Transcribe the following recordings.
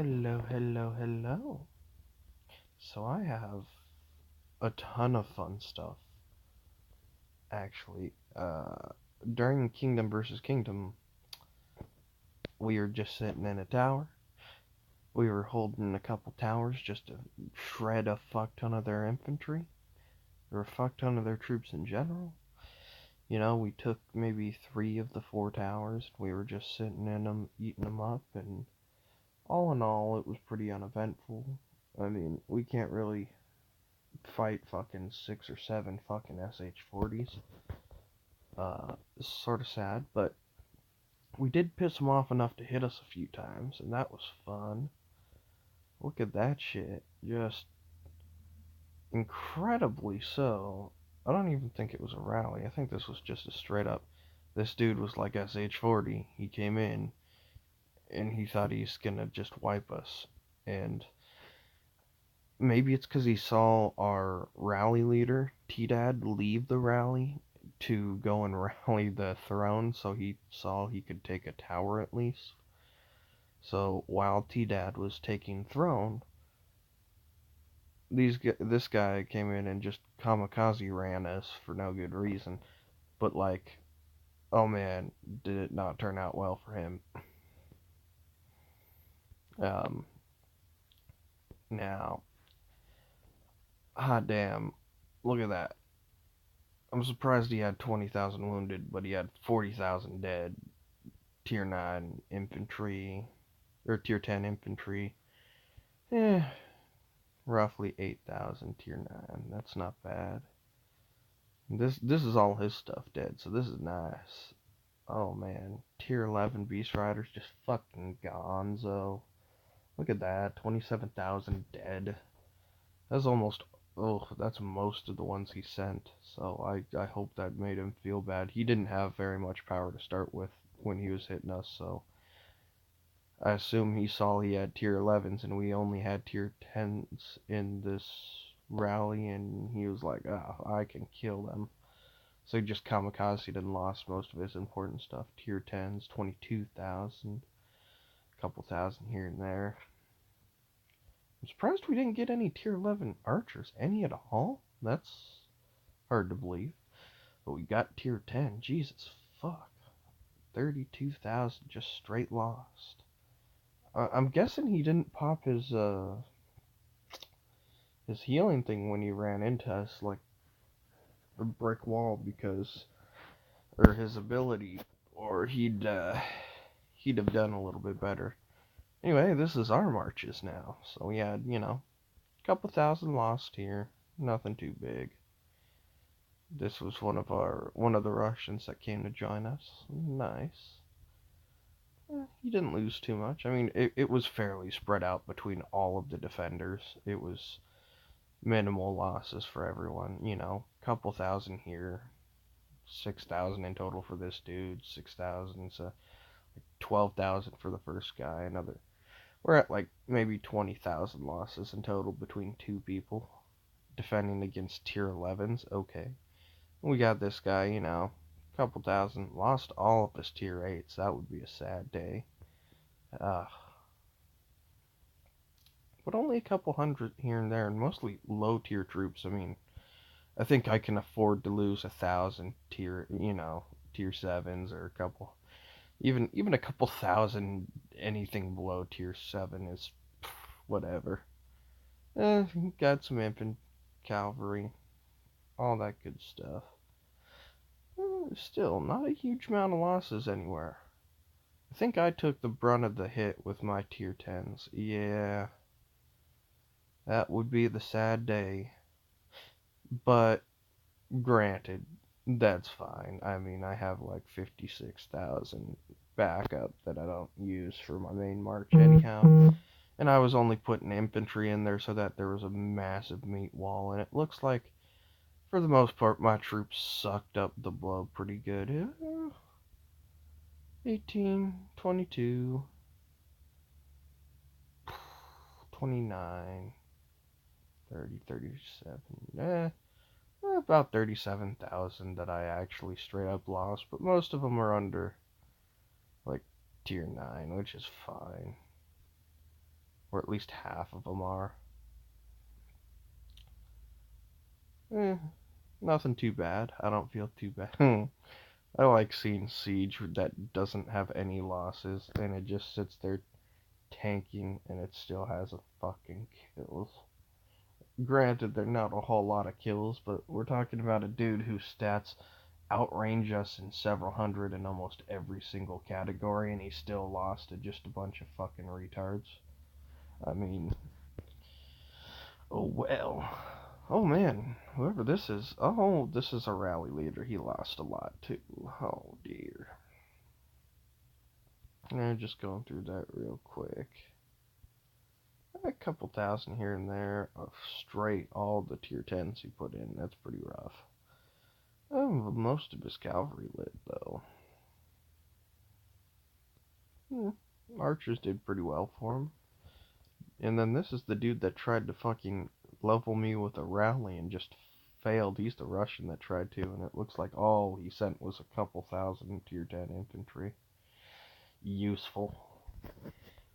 Hello, hello, hello. So I have a ton of fun stuff, actually. During Kingdom versus Kingdom, we were just sitting in a tower. We were holding a couple towers just to shred a fuck ton of their infantry, or a fuck ton of their troops in general. We took maybe 3 of the 4 towers. We were just sitting in them, eating them up, and all in all, it was pretty uneventful. I mean, we can't really fight fucking 6 or 7 fucking SH-40s. It's sort of sad, but we did piss them off enough to hit us a few times, and that was fun. Look at that shit. Just incredibly so. I don't even think it was a rally. I think this was just a straight up. This dude was like SH-40. He came in, and he thought he's gonna just wipe us. And maybe it's because he saw our rally leader, T-Dad, leave the rally to go and rally the throne, so he saw he could take a tower at least. So while T-Dad was taking throne, this guy came in and just kamikaze ran us for no good reason. But like, oh man, did it not turn out well for him? Um, Now, hot damn, look at that. I'm surprised he had 20,000 wounded, but he had 40,000 dead. Tier 9 infantry, or Tier 10 infantry. Eh, roughly 8,000 Tier 9. That's not bad. This is all his stuff dead, so this is nice. Oh man, Tier 11 Beast Riders just fucking gonzo. Look at that, 27,000 dead. That's almost, oh, that's most of the ones he sent. So I hope that made him feel bad. He didn't have very much power to start with when he was hitting us, so I assume he saw he had tier 11s and we only had tier 10s in this rally, and he was like, oh, I can kill them. So he just kamikazed and lost most of his important stuff. Tier 10s, 22,000, a couple thousand here and there. I'm surprised we didn't get any tier 11 archers, any at all. That's hard to believe. But we got tier 10. Jesus fuck. 32,000 just straight lost. I'm guessing he didn't pop his healing thing when he ran into us like a brick wall, because, or his ability, or he'd have done a little bit better. Anyway, this is our marches now, so we had a couple thousand lost here, nothing too big. This was one of the Russians that came to join us. Nice. He didn't lose too much. I mean, it was fairly spread out between all of the defenders. It was minimal losses for everyone. Couple thousand here, 6,000 in total for this dude, 6,000, so 12,000 for the first guy. We're at like maybe 20,000 losses in total between 2 people defending against tier 11s. Okay, we got this guy, couple thousand, lost all of his tier 8s. That would be a sad day. Uh, but only a couple hundred here and there, and mostly low tier troops. I mean, I think I can afford to lose 1,000 tier 7s, or a couple, even a couple thousand. Anything below tier 7 is whatever. Got some infant cavalry, all that good stuff. Still, not a huge amount of losses anywhere. I think I took the brunt of the hit with my tier 10s. Yeah, that would be the sad day. But granted, that's fine. I mean, I have like 56,000 backup that I don't use for my main march anyhow. And I was only putting infantry in there so that there was a massive meat wall. And it looks like, for the most part, my troops sucked up the blow pretty good. 18, 22, 29, 30, 37. About 37,000 that I actually straight up lost, but most of them are under like tier 9, which is fine. or at least half of them are. Nothing too bad. I don't feel too bad. I like seeing Siege that doesn't have any losses, and it just sits there tanking, and it still has a fucking kills. Granted, they're not a whole lot of kills, but we're talking about a dude whose stats outrange us in several hundred in almost every single category, and he still lost to just a bunch of fucking retards. I mean, oh well. Oh man, whoever this is. Oh, this is a rally leader. He lost a lot too. Oh dear. I'm just going through that real quick. A couple thousand here and there of straight all the tier 10s he put in. That's pretty rough. Most of his cavalry lit though. Archers did pretty well for him. And then this is the dude that tried to fucking level me with a rally and just failed. He's the Russian that tried to, and it looks like all he sent was a couple thousand tier 10 infantry. Useful.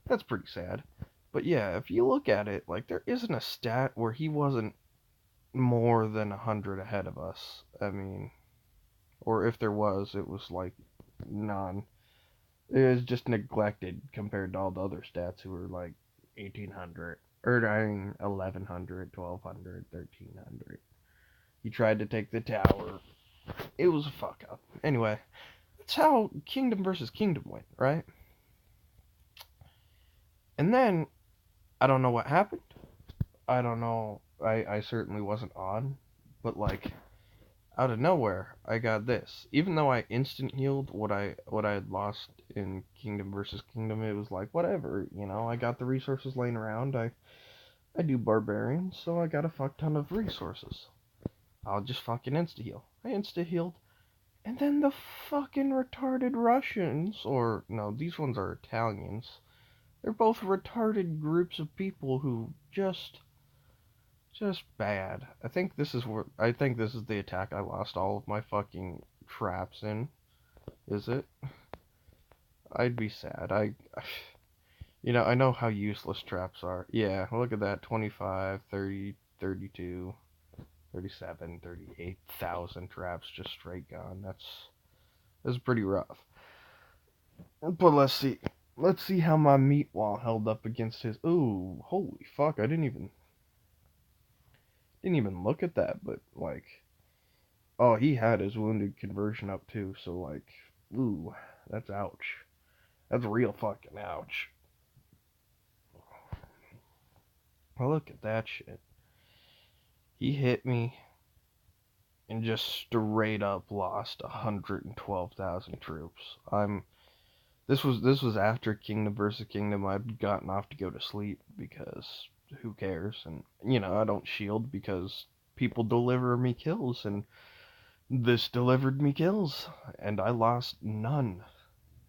That's pretty sad. But yeah, if you look at it, like, there isn't a stat where he wasn't more than 100 ahead of us. I mean, or if there was, it was like none. It was just neglected compared to all the other stats who were like 1800, or I mean 1100, 1200, 1300. He tried to take the tower. It was a fuck up. Anyway, that's how Kingdom versus Kingdom went, right? And then I don't know what happened. I don't know. I certainly wasn't on, but like out of nowhere, I got this. Even though I instant healed what I had lost in Kingdom versus Kingdom, it was like whatever, you know. I got the resources laying around. I do barbarians, so I got a fuck ton of resources. I'll just fucking insta heal. I insta healed, and then the fucking retarded Russians, or no, these ones are Italians. They're both retarded groups of people who just bad. I think this is the attack I lost all of my fucking traps in. Is it? I'd be sad. I know how useless traps are. Yeah, look at that. 25, 30, 32, 37, 38,000 traps just straight gone. That's pretty rough. But let's see. Let's see how my meat wall held up against his. Ooh, holy fuck! I didn't even look at that, but like, oh, he had his wounded conversion up too. So like, ooh, that's ouch. That's real fucking ouch. Well, look at that shit. He hit me and just straight up lost 112,000 troops. This was after Kingdom versus Kingdom. I'd gotten off to go to sleep because who cares? And I don't shield because people deliver me kills, and this delivered me kills, and I lost none.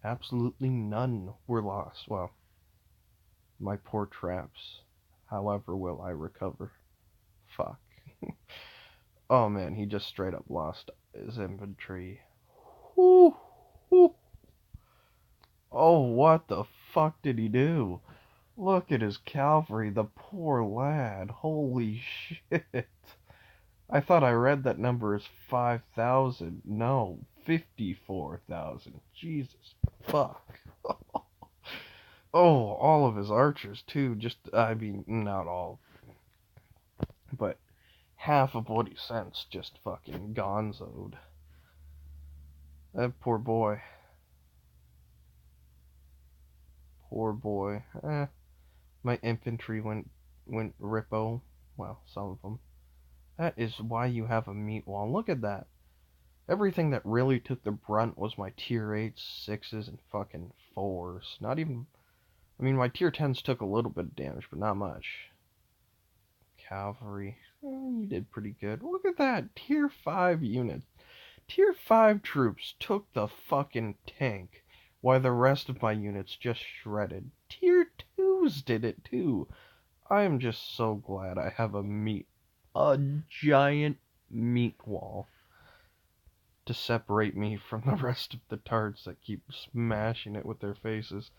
Absolutely none were lost. Well, my poor traps. However, will I recover? Fuck. Oh man, he just straight up lost his infantry. Whew, whew. Oh, what the fuck did he do? Look at his cavalry, the poor lad. Holy shit. I thought I read that number as 5,000. No, 54,000. Jesus fuck. Oh, all of his archers too. I mean, not all, but half of what he sent's just fucking gonzoed. That poor boy. Poor boy. My infantry went rippo. Well, some of them. That is why you have a meat wall. Look at that. Everything that really took the brunt was my tier 8s, 6s, and fucking 4s. Not even... I mean, my tier 10s took a little bit of damage, but not much. Cavalry. You did pretty good. Look at that. Tier 5 unit. Tier 5 troops took the fucking tank, while the rest of my units just shredded. Tier 2s did it too. I am just so glad I have a giant meat wall to separate me from the rest of the tards that keep smashing it with their faces.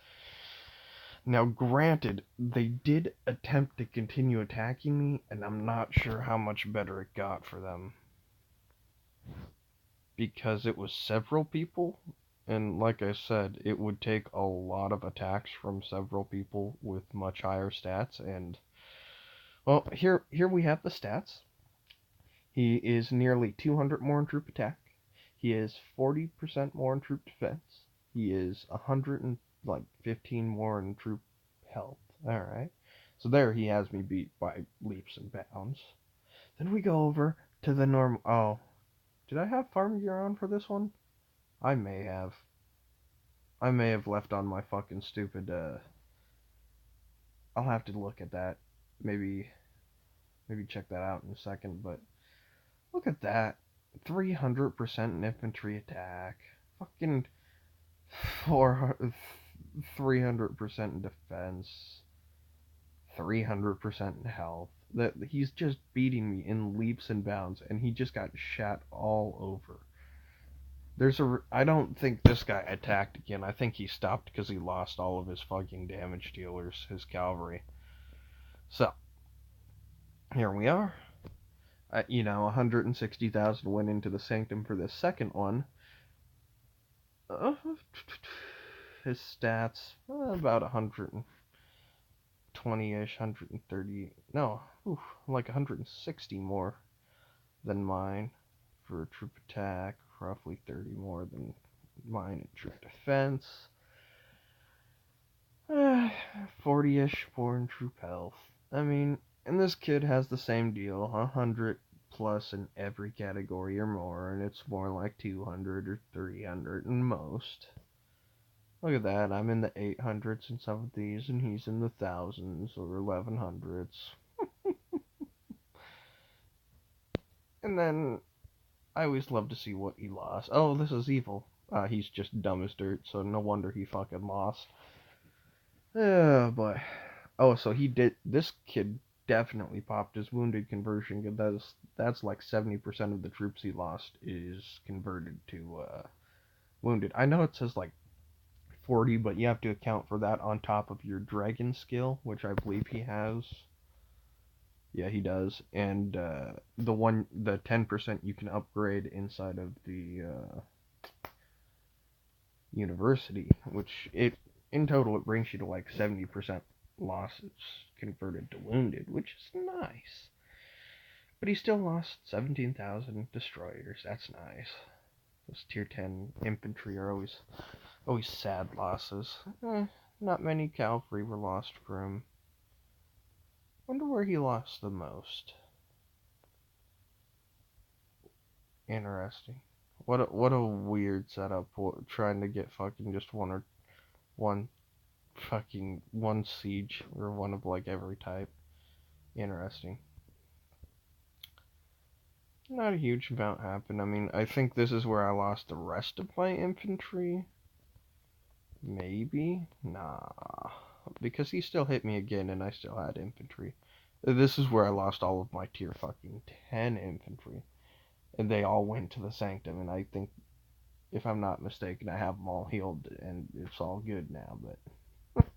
Now, granted, they did attempt to continue attacking me, and I'm not sure how much better it got for them. Because it was several people, and like I said, it would take a lot of attacks from several people with much higher stats, and, well, here we have the stats. He is nearly 200 more in troop attack. He is 40% more in troop defense. He is 115 more in troop health. Alright. So there he has me beat by leaps and bounds. Then we go over to the normal. Oh, did I have Farm Gear on for this one? I may have. I may have left on my fucking stupid, I'll have to look at that. Maybe check that out in a second, but look at that. 300% in infantry attack. Fucking 300% in defense. 300% in health. That he's just beating me in leaps and bounds, and he just got shot all over. I don't think this guy attacked again. I think he stopped because he lost all of his fucking damage dealers, his cavalry. So, here we are. 160,000 went into the sanctum for the second one. His stats, about 120-ish, 130, no, like 160 more than mine for troop attack, roughly 30 more than mine in troop defense, 40-ish more in troop health. I mean, and this kid has the same deal, 100 plus in every category or more, and it's more like 200 or 300 in most. Look at that, I'm in the 800s in some of these, and he's in the thousands or 1100s. And then, I always love to see what he lost. Oh, this is evil. He's just dumb as dirt, so no wonder he fucking lost. Oh, boy. Oh, so this kid definitely popped his wounded conversion, because that's like 70% of the troops he lost is converted to, wounded. I know it says like 40, but you have to account for that on top of your dragon skill, which I believe he has. Yeah, he does. And the 10% you can upgrade inside of the university, which in total it brings you to like 70% losses converted to wounded, which is nice. But he still lost 17,000 destroyers. That's nice. Those tier 10 infantry are always sad losses. Not many cavalry were lost for him. Wonder where he lost the most. Interesting. What a weird setup, trying to get fucking just one siege or one of like every type. Interesting. Not a huge amount happened. I mean, I think this is where I lost the rest of my infantry. Maybe? Nah. Because he still hit me again and I still had infantry. This is where I lost all of my tier fucking 10 infantry. And they all went to the sanctum, and I think, if I'm not mistaken, I have them all healed and it's all good now,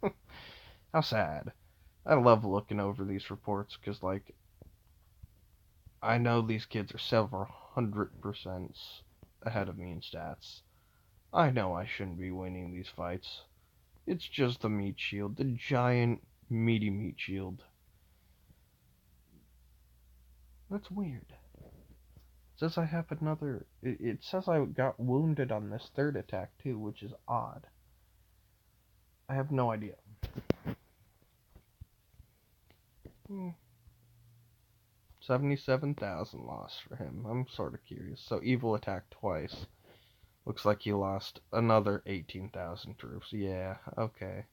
but how sad. I love looking over these reports because, like, I know these kids are several 100% ahead of me in stats. I know I shouldn't be winning these fights. It's just the meat shield, the giant meaty meat shield. That's weird. It says I have another. It says I got wounded on this third attack too, which is odd. I have no idea. 77,000 loss for him. I'm sort of curious. So evil attacked twice. Looks like he lost another 18,000 troops. Yeah, okay.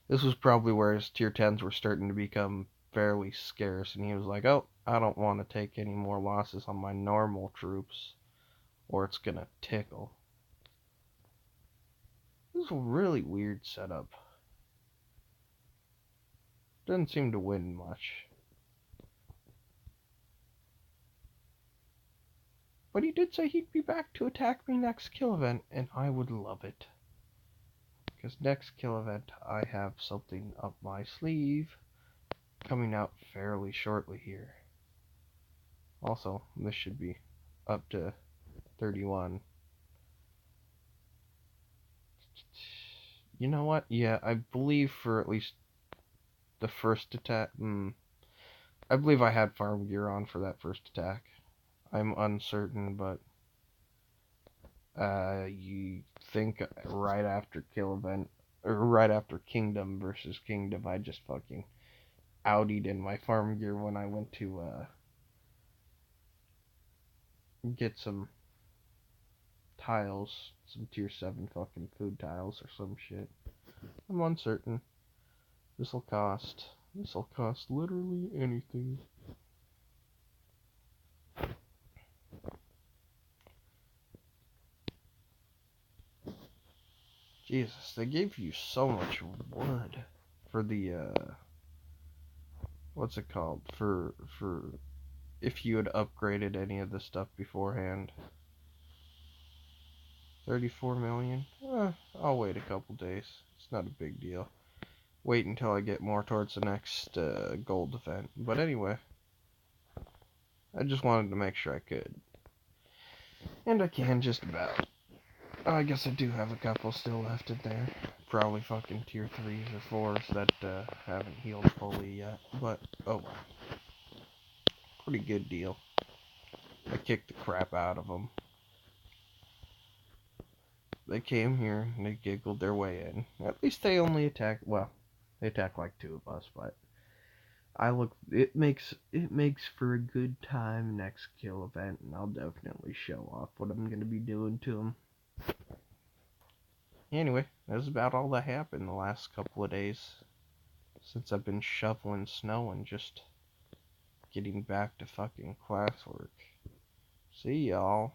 This was probably where his tier 10s were starting to become fairly scarce, and he was like, oh, I don't want to take any more losses on my normal troops, or it's gonna tickle. This is a really weird setup. Doesn't seem to win much. But he did say he'd be back to attack me next kill event, and I would love it. Because next kill event, I have something up my sleeve coming out fairly shortly here. Also, this should be up to 31. You know what? Yeah, I believe for at least the first attack. I believe I had farm gear on for that first attack. I'm uncertain, but you think right after kill event, or right after Kingdom versus Kingdom, I just fucking outed in my farm gear when I went to get some tiles, some tier 7 fucking food tiles or some shit. I'm uncertain. This'll cost literally anything. Jesus, they gave you so much wood for the what's it called? For if you had upgraded any of the stuff beforehand. 34 million? I'll wait a couple days. It's not a big deal. Wait until I get more towards the next gold event. But anyway, I just wanted to make sure I could. And I can just about. I guess I do have a couple still left in there. Probably fucking tier 3s or 4s that haven't healed fully yet. But, oh well. Pretty good deal. I kicked the crap out of them. They came here and they giggled their way in. At least they only attack. Well, they attack like 2 of us, but it makes for a good time next kill event, and I'll definitely show off what I'm gonna be doing to them. Anyway, that's about all that happened the last couple of days since I've been shoveling snow and just getting back to fucking classwork. See y'all.